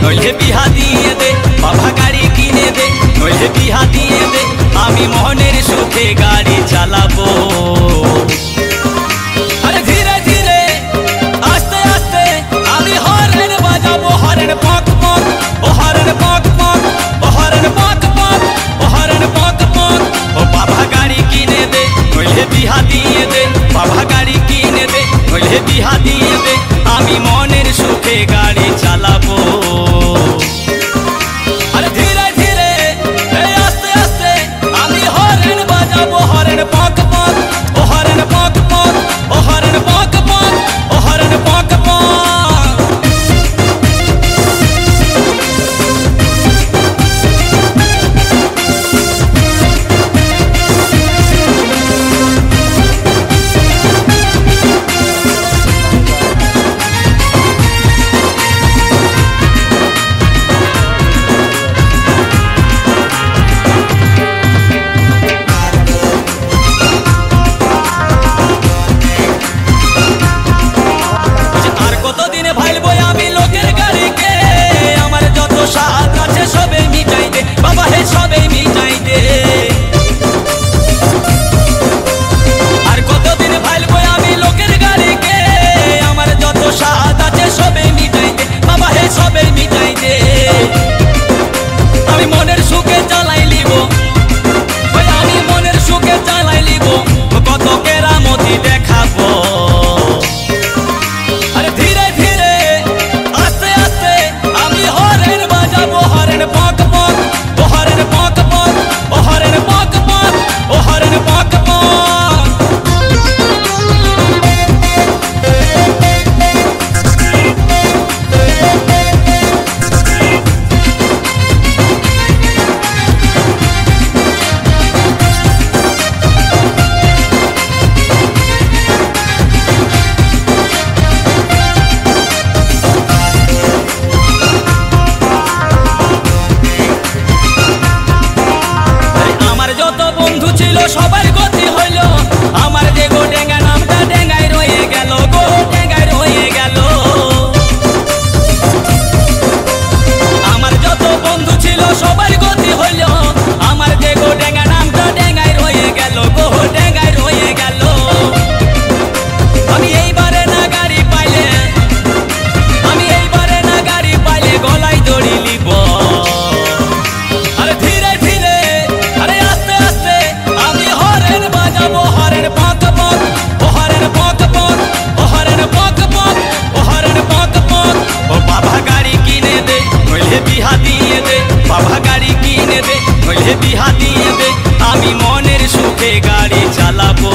নইলে বিহা দিয়ে দে, বাবা গাড়ি কিনে দে, নইলে বিহা দিয়ে দে, আমি মনের সুখে গাড়ি চালাবো। আরে ধীরে ধীরে আস্তে আস্তে আমি হরেন বাজাবো, হরেন পক পক, ও হরেন পক পক, ও হরেন পক পক, ও হরেন পক পক। ও বাবা গাড়ি কিনে দে, নইলে বিহা দিয়ে দে, বাবা গাড়ি কিনে দে, নইলে বিহা দিয়ে দে, আমি মনের সুখে গাড়ি চালাবো। আরে ধীরে ধীরে আস্তে আস্তে আমি হরেন বাজাবো, হরেন পক পক, ও হরেন পক পক, ও হরেন পক পক, ও হরেন পক পক। সবার গতি হইল, আমার যে গো ডেঙ্গা নামটা ডেঙ্গায় রয়ে গেল, গো ডেঙ্গায় রয়ে গেল। আমার যত বন্ধু ছিল সবার গতি হইল, আমার যে গো ডেঙ্গা নামটা ডেঙ্গায় রয়ে গেল, গো ডেঙ্গায় রয়ে গেল। আমি এইবারে না গাড়ি পাইলে, আমি এইবারে না গাড়ি পাইলে গলায় দড়ি লিব। আরে ধীরে ধীরে আরে আস্তে আস্তে আমি হরেন বাজাবো, হরেন পক পক, ও হরেন পক পক, ও হরেন পক পক, ও হরেন পক পক। ও বাবা গাড়ি কিনে দে, নইলে বিহা দিয়ে দে, বাবা গাড়ি কিনে দে, নইলে বিহা দিয়ে দে, আমি মনের সুখে গাড়ি চালাবো।